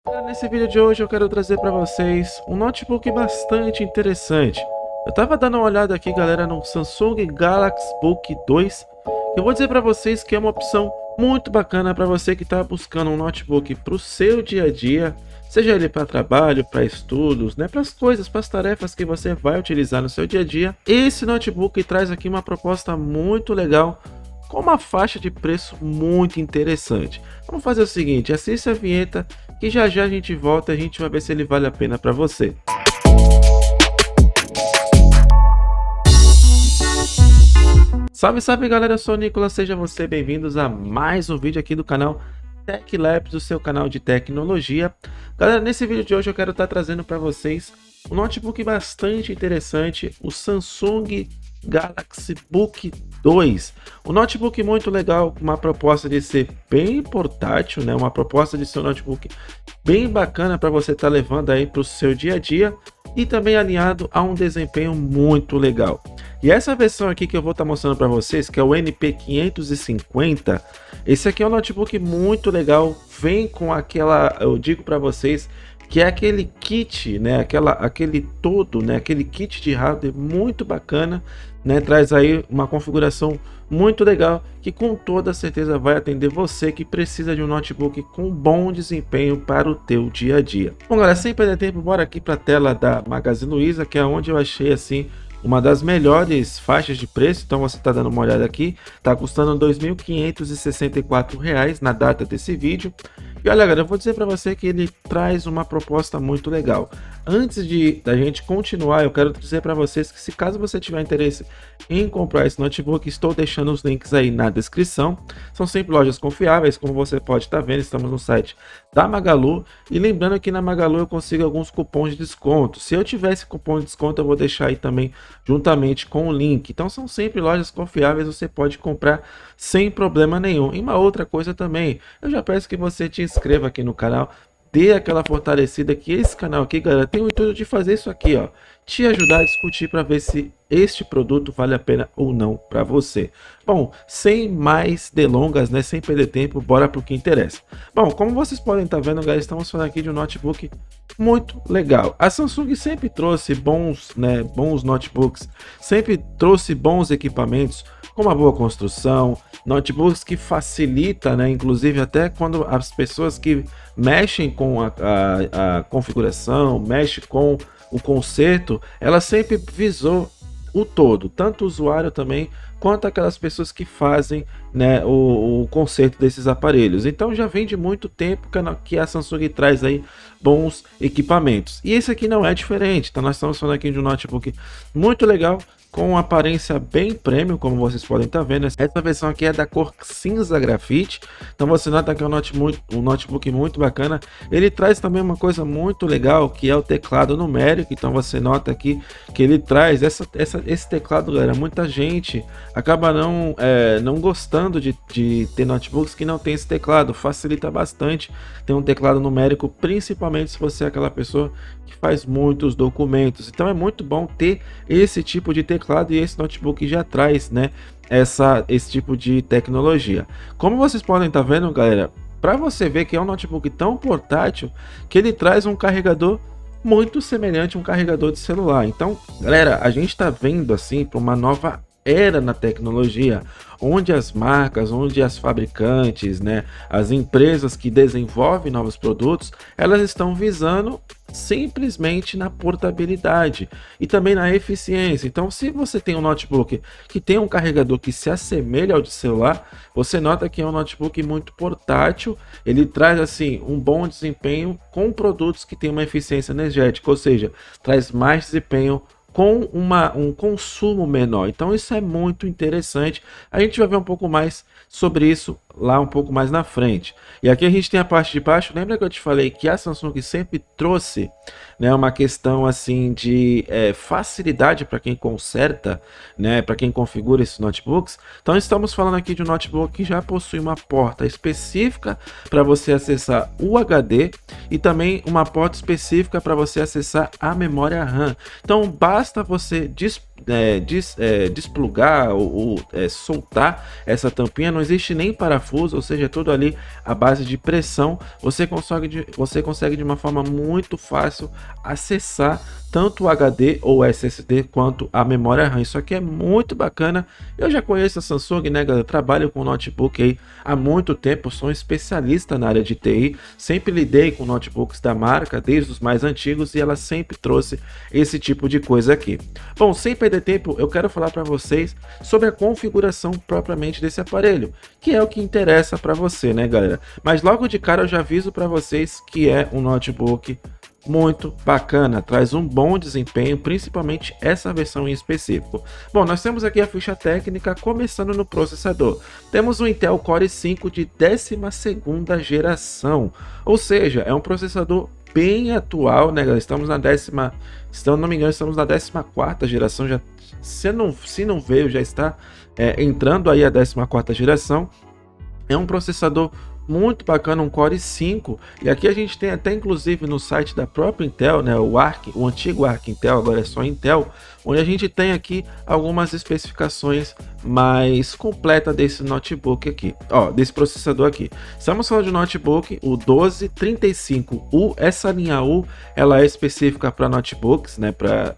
Nesse vídeo de hoje eu quero trazer para vocês um notebook bastante interessante. Eu tava dando uma olhada aqui, galera, no Samsung Galaxy Book 2. Eu vou dizer para vocês que é uma opção muito bacana para você que está buscando um notebook para o seu dia a dia, seja ele para trabalho, para estudos, né, para as coisas, para as tarefas que você vai utilizar no seu dia a dia. Esse notebook traz aqui uma proposta muito legal, com uma faixa de preço muito interessante. Vamos fazer o seguinte, assista a vinheta que já já a gente volta e a gente vai ver se ele vale a pena para você. Salve, salve galera, eu sou o Nicolas, seja você bem-vindos a mais um vídeo aqui do canal Tech Labs, o seu canal de tecnologia. Galera, nesse vídeo de hoje eu quero estar trazendo para vocês um notebook bastante interessante, o Samsung Galaxy Book 2, um notebook muito legal, com uma proposta de ser bem portátil, né? Uma proposta de ser um notebook bem bacana para você estar levando aí para o seu dia a dia e também alinhado a um desempenho muito legal. E essa versão aqui que eu vou estar mostrando para vocês, que é o NP550, esse aqui é um notebook muito legal, vem com aquela, eu digo para vocês, que é aquele kit, né, aquele todo, né, aquele kit de hardware muito bacana, né, traz aí uma configuração muito legal que com toda certeza vai atender você que precisa de um notebook com bom desempenho para o teu dia a dia. Bom, galera, sem perder tempo, bora aqui para a tela da Magazine Luiza, que é onde eu achei assim uma das melhores faixas de preço. Então você está dando uma olhada aqui, está custando R$ 2.564 na data desse vídeo. E olha, galera, eu vou dizer para você que ele traz uma proposta muito legal. Antes da gente continuar, eu quero dizer para vocês que, se caso você tiver interesse em comprar esse notebook, estou deixando os links aí na descrição. São sempre lojas confiáveis, como você pode estar vendo, estamos no site da Magalu. E lembrando que na Magalu eu consigo alguns cupons de desconto. Se eu tiver esse cupom de desconto, eu vou deixar aí também juntamente com o link. Então são sempre lojas confiáveis, você pode comprar sem problema nenhum. E uma outra coisa também, eu já peço que você te inscreva aqui no canal, dê aquela fortalecida, que esse canal aqui, galera, tem o intuito de fazer isso aqui, ó, te ajudar a discutir para ver se este produto vale a pena ou não para você. Bom, sem mais delongas, né, sem perder tempo, bora pro que interessa. Bom, como vocês podem estar vendo, galera, estamos falando aqui de um notebook muito legal. A Samsung sempre trouxe bons notebooks, sempre trouxe bons equipamentos com uma boa construção, notebooks que facilita, né, inclusive até quando as pessoas que mexem com a configuração, mexem com o conserto, ela sempre visou o todo, tanto o usuário também, quanto aquelas pessoas que fazem, né, o conserto desses aparelhos. Então já vem de muito tempo que a Samsung traz aí bons equipamentos. E esse aqui não é diferente, então nós estamos falando aqui de um notebook muito legal, com uma aparência bem premium, como vocês podem estar vendo. Essa versão aqui é da cor cinza grafite, então você nota que é um notebook muito bacana. Ele traz também uma coisa muito legal, que é o teclado numérico. Então você nota aqui que ele traz esse teclado, galera. Muita gente acaba não gostando de ter notebooks que não tem esse teclado. Facilita bastante ter um teclado numérico, principalmente se você é aquela pessoa que faz muitos documentos. Então é muito bom ter esse tipo de teclado, e esse notebook já traz, né, esse tipo de tecnologia. Como vocês podem estar vendo, galera, para você ver que é um notebook tão portátil, que ele traz um carregador muito semelhante a um carregador de celular. Então, galera, a gente está vendo assim para uma nova era na tecnologia, onde as marcas, onde as fabricantes, né, as empresas que desenvolvem novos produtos, elas estão visando simplesmente na portabilidade e também na eficiência. Então, se você tem um notebook que tem um carregador que se assemelha ao de celular, você nota que é um notebook muito portátil. Ele traz assim um bom desempenho com produtos que têm uma eficiência energética, ou seja, traz mais desempenho com um consumo menor. Então isso é muito interessante. A gente vai ver um pouco mais sobre isso lá um pouco mais na frente. E aqui a gente tem a parte de baixo. Lembra que eu te falei que a Samsung sempre trouxe, né, uma questão assim de facilidade para quem conserta, né, para quem configura esses notebooks. Então estamos falando aqui de um notebook que já possui uma porta específica para você acessar o HD e também uma porta específica para você acessar a memória RAM. Então basta você desplugar ou soltar essa tampinha no não existe nem parafuso, ou seja, é tudo ali à base de pressão. Você consegue de uma forma muito fácil acessar tanto o HD ou SSD quanto a memória RAM. Isso aqui é muito bacana. Eu já conheço a Samsung, né, galera? Eu trabalho com notebook aí há muito tempo, sou um especialista na área de TI, sempre lidei com notebooks da marca, desde os mais antigos, e ela sempre trouxe esse tipo de coisa aqui. Bom, sem perder tempo, eu quero falar para vocês sobre a configuração propriamente desse aparelho, que é o que interessa para você, né, galera? Mas logo de cara eu já aviso para vocês que é um notebook muito bacana, traz um bom desempenho, principalmente essa versão em específico. Bom, nós temos aqui a ficha técnica, começando no processador. Temos um Intel Core i5 de 12ª geração, ou seja, é um processador bem atual, né, galera? Estamos na décima, se não me engano, estamos na 14ª geração, já, se não veio, já está entrando aí a 14ª geração. É um processador muito bacana, um Core i5, e aqui a gente tem até inclusive no site da própria Intel, né, o antigo Arc Intel, agora é só Intel, onde a gente tem aqui algumas especificações mais completas desse notebook aqui, ó, desse processador aqui. Estamos falando de notebook, o 1235U, essa linha U, ela é específica para notebooks, né, para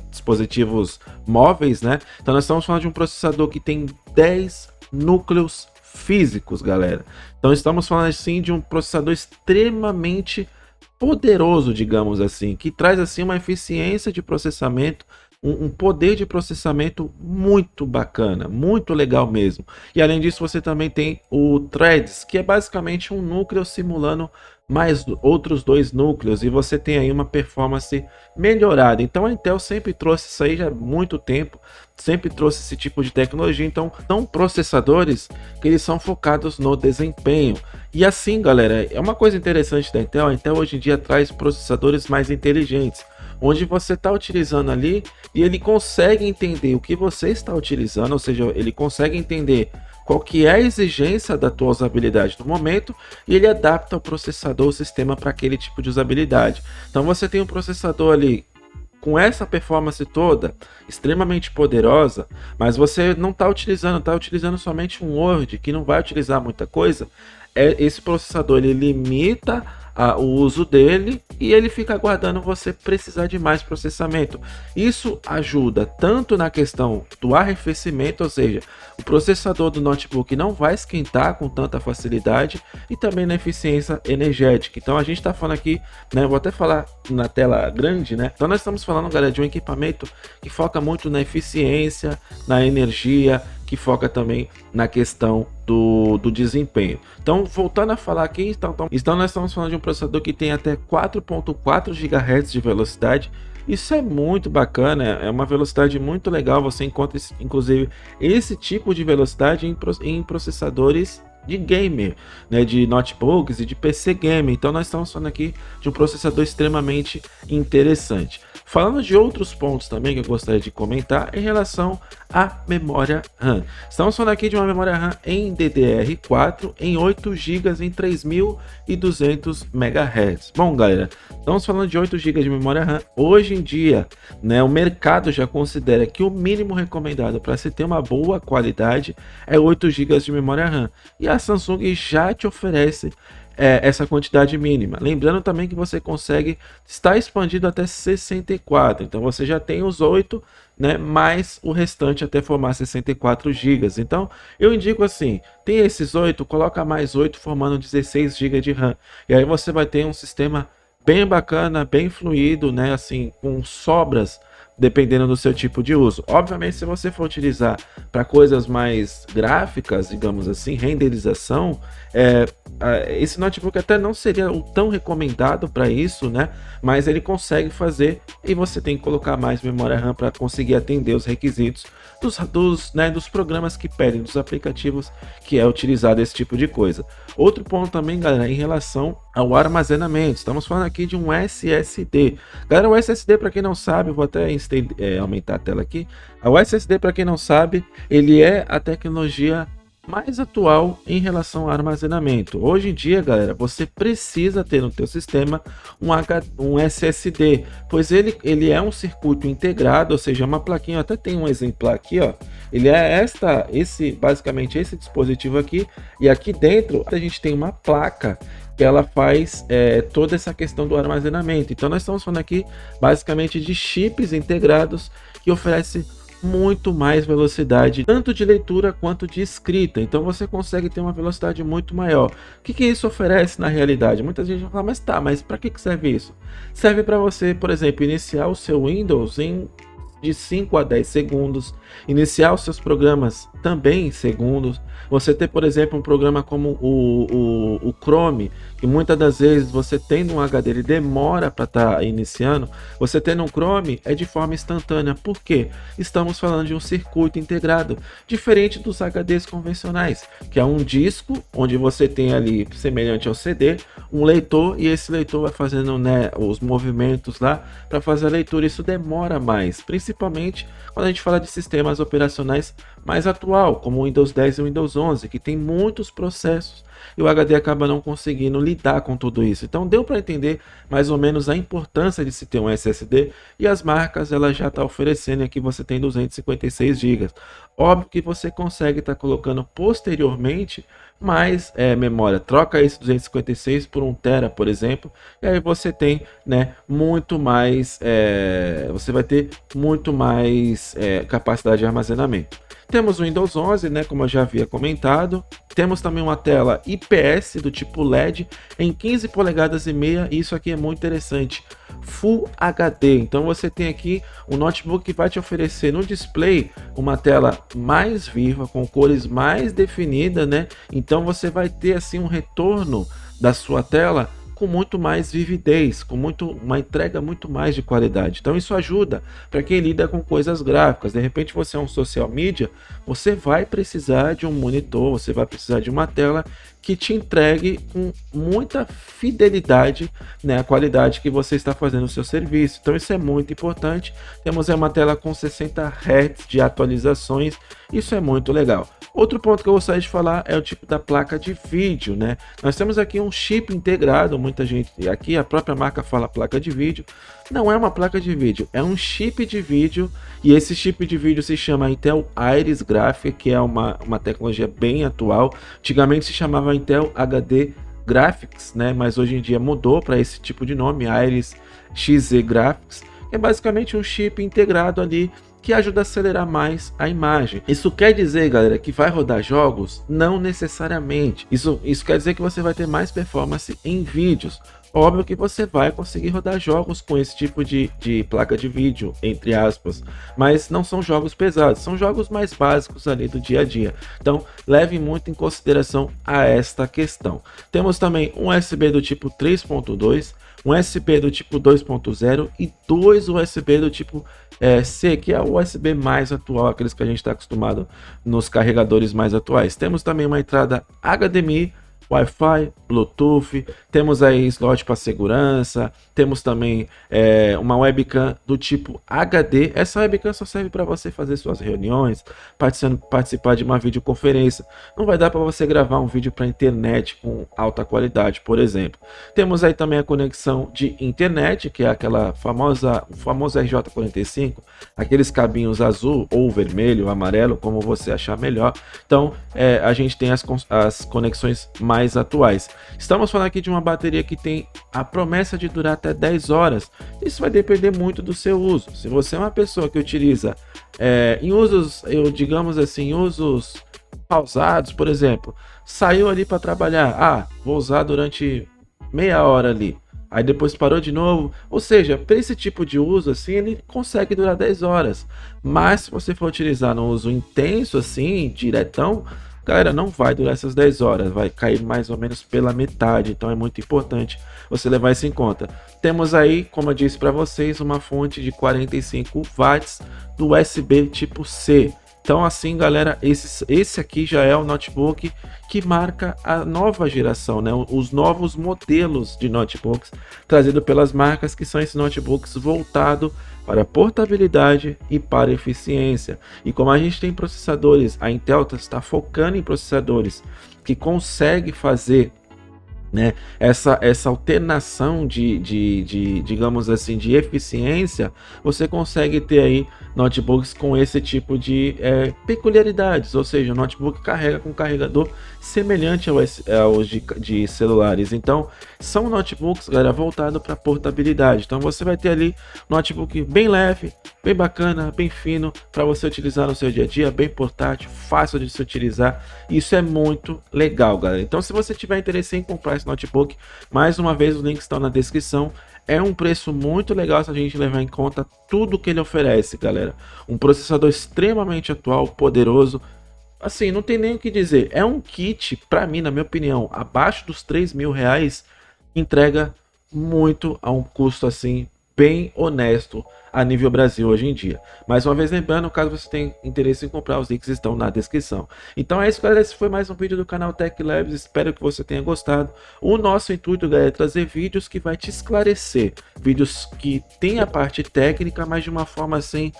dispositivos móveis, né, então nós estamos falando de um processador que tem 10 núcleos físicos, galera. Então estamos falando assim de um processador extremamente poderoso, digamos assim, que traz assim uma eficiência de processamento, um poder de processamento muito bacana, muito legal mesmo. E além disso você também tem o Threads, que é basicamente um núcleo simulando mais outros 2 núcleos, e você tem aí uma performance melhorada. Então a Intel sempre trouxe isso aí já há muito tempo, sempre trouxe esse tipo de tecnologia. Então são processadores que eles são focados no desempenho. E assim, galera, é uma coisa interessante da Intel. A Intel hoje em dia traz processadores mais inteligentes, onde você está utilizando ali e ele consegue entender o que você está utilizando, ou seja, ele consegue entender qual que é a exigência da tua usabilidade no momento, e ele adapta o processador, o sistema, para aquele tipo de usabilidade. Então você tem um processador ali com essa performance toda, extremamente poderosa, mas você não está utilizando somente um Word, que não vai utilizar muita coisa. Esse processador ele limita o uso dele e ele fica aguardando você precisar de mais processamento. Isso ajuda tanto na questão do arrefecimento, ou seja, o processador do notebook não vai esquentar com tanta facilidade, e também na eficiência energética. Então a gente está falando aqui, né, vou até falar na tela grande, né? Então nós estamos falando, galera, de um equipamento que foca muito na eficiência, na energia, que foca também na questão do desempenho. Então, voltando a falar aqui, então nós estamos falando de um processador que tem até 4.4 GHz de velocidade. Isso é muito bacana, é uma velocidade muito legal. Você encontra inclusive esse tipo de velocidade em processadores de gamer, né, de notebooks e de PC gamer. Então nós estamos falando aqui de um processador extremamente interessante. Falando de outros pontos também que eu gostaria de comentar em relação à memória RAM. Estamos falando aqui de uma memória RAM em DDR4 em 8 GB em 3200 MHz. Bom, galera, estamos falando de 8 GB de memória RAM. Hoje em dia, né, o mercado já considera que o mínimo recomendado para se ter uma boa qualidade é 8 GB de memória RAM. E a Samsung já te oferece essa quantidade mínima. Lembrando também que você consegue estar expandido até 64. Então você já tem os 8, né, mais o restante até formar 64 GB. Então eu indico assim, tem esses 8, coloca mais 8 formando 16 GB de RAM. E aí você vai ter um sistema bem bacana, bem fluido, né, assim, com sobras, dependendo do seu tipo de uso. Obviamente, se você for utilizar para coisas mais gráficas, digamos assim, renderização, esse notebook até não seria o tão recomendado para isso, né? Mas ele consegue fazer, e você tem que colocar mais memória RAM para conseguir atender os requisitos dos programas que pedem, dos aplicativos que é utilizado esse tipo de coisa. Outro ponto também, galera, em relação ao armazenamento. Estamos falando aqui de um SSD. Galera, o SSD, para quem não sabe, vou até aumentar a tela aqui. O SSD, para quem não sabe, ele é a tecnologia mais atual em relação ao armazenamento. Hoje em dia, galera, você precisa ter no teu sistema um SSD, pois ele é um circuito integrado, ou seja, uma plaquinha. Eu até tem um exemplar aqui, ó. Ele é basicamente esse dispositivo aqui, e aqui dentro a gente tem uma placa que ela faz toda essa questão do armazenamento. Então nós estamos falando aqui basicamente de chips integrados que oferecem muito mais velocidade, tanto de leitura quanto de escrita. Então você consegue ter uma velocidade muito maior. O que isso oferece na realidade? Muita gente vai falar, mas para que serve isso? Serve para você, por exemplo, iniciar o seu Windows de 5 a 10 segundos, iniciar os seus programas também em segundos. Você ter, por exemplo, um programa como o Chrome, que muitas das vezes você tem no HD, ele demora para estar iniciando, você tendo um Chrome é de forma instantânea. Por quê? Estamos falando de um circuito integrado, diferente dos HDs convencionais, que é um disco onde você tem ali, semelhante ao CD, um leitor, e esse leitor vai fazendo, né, os movimentos lá para fazer a leitura. Isso demora mais, principalmente quando a gente fala de sistemas operacionais mais atual, como o Windows 10 e o Windows 11, que tem muitos processos e o HD acaba não conseguindo lidar com tudo isso. Então deu para entender mais ou menos a importância de se ter um SSD, e as marcas ela já está oferecendo. Aqui você tem 256 GB. Óbvio que você consegue estar colocando posteriormente mais memória. Troca esse 256 por 1 TB, por exemplo, e aí você tem, né, muito mais, você vai ter muito mais capacidade de armazenamento. Temos o Windows 11, né, como eu já havia comentado. Temos também uma tela IPS do tipo LED em 15 polegadas e meia. Isso aqui é muito interessante, Full HD. Então você tem aqui um notebook que vai te oferecer no display uma tela mais viva, com cores mais definidas, né? Então você vai ter assim um retorno da sua tela com muito mais vividez, com uma entrega muito mais de qualidade. Então isso ajuda para quem lida com coisas gráficas. De repente você é um social media, você vai precisar de um monitor, você vai precisar de uma tela que te entregue com muita fidelidade, né, a qualidade que você está fazendo o seu serviço. Então isso é muito importante. Temos uma tela com 60 Hz de atualizações, isso é muito legal. Outro ponto que eu gostaria de falar é o tipo da placa de vídeo, né? Nós temos aqui um chip integrado, muita gente, aqui a própria marca fala placa de vídeo, não é uma placa de vídeo, é um chip de vídeo, e esse chip de vídeo se chama Intel Iris Graphics, que é uma tecnologia bem atual. Antigamente se chamava Intel HD Graphics, né? Mas hoje em dia mudou para esse tipo de nome, Iris Xe Graphics, que é basicamente um chip integrado ali que ajuda a acelerar mais a imagem. Isso quer dizer, galera, que vai rodar jogos? Não necessariamente. Isso quer dizer que você vai ter mais performance em vídeos. Óbvio que você vai conseguir rodar jogos com esse tipo de placa de vídeo, entre aspas, mas não são jogos pesados, são jogos mais básicos ali do dia a dia. Então leve muito em consideração a esta questão. Temos também um USB do tipo 3.2, um USB do tipo 2.0 e dois USB do tipo C, que é o USB mais atual, aqueles que a gente está acostumado nos carregadores mais atuais. Temos também uma entrada HDMI, Wi-Fi, Bluetooth, temos aí slot para segurança, temos também uma webcam do tipo HD. Essa webcam só serve para você fazer suas reuniões, participar de uma videoconferência. Não vai dar para você gravar um vídeo para internet com alta qualidade, por exemplo. Temos aí também a conexão de internet, que é o famoso RJ45, aqueles cabinhos azul ou vermelho, amarelo, como você achar melhor. Então a gente tem as conexões mais atuais. Estamos falando aqui de uma bateria que tem a promessa de durar até 10 horas. Isso vai depender muito do seu uso. Se você é uma pessoa que utiliza em usos, digamos assim, usos pausados, por exemplo, saiu ali para trabalhar, vou usar durante meia hora ali, aí depois parou de novo, ou seja, para esse tipo de uso assim, ele consegue durar 10 horas, mas se você for utilizar no uso intenso assim, diretão, galera, não vai durar essas 10 horas, vai cair mais ou menos pela metade, então é muito importante você levar isso em conta. Temos aí, como eu disse para vocês, uma fonte de 45 watts do USB tipo C. Então assim, galera, esse aqui já é o notebook que marca a nova geração, né? Os novos modelos de notebooks trazido pelas marcas, que são esses notebooks voltados para portabilidade e para eficiência. E como a gente tem processadores, a Intel está focando em processadores que consegue fazer, né, essa alternação digamos assim, de eficiência. Você consegue ter aí notebooks com esse tipo de peculiaridades, ou seja, o notebook carrega com carregador semelhante aos de celulares. Então são notebooks, galera, voltados para portabilidade. Então você vai ter ali um notebook bem leve, bem bacana, bem fino, para você utilizar no seu dia a dia, bem portátil, fácil de se utilizar. Isso é muito legal, galera. Então se você tiver interesse em comprar esse notebook, mais uma vez os links estão na descrição. É um preço muito legal se a gente levar em conta tudo que ele oferece, galera. Um processador extremamente atual, poderoso. Assim, não tem nem o que dizer. É um kit, para mim, na minha opinião, abaixo dos R$ 3.000, entrega muito a um custo assim bem honesto a nível Brasil hoje em dia. Mais uma vez lembrando, caso você tenha interesse em comprar, os links estão na descrição. Então é isso, galera, esse foi mais um vídeo do canal Tech Labs, espero que você tenha gostado. O nosso intuito, galera, é trazer vídeos que vai te esclarecer, vídeos que tem a parte técnica, mas de uma forma assim,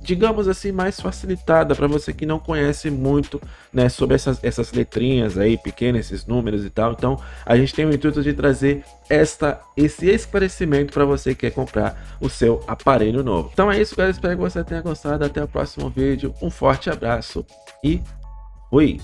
digamos assim, mais facilitada para você que não conhece muito, né, sobre essas letrinhas aí pequenas, esses números e tal. Então a gente tem o intuito de trazer esse esclarecimento para você que quer comprar o seu aparelho novo. Então é isso, galera, espero que você tenha gostado. Até o próximo vídeo, um forte abraço e fui!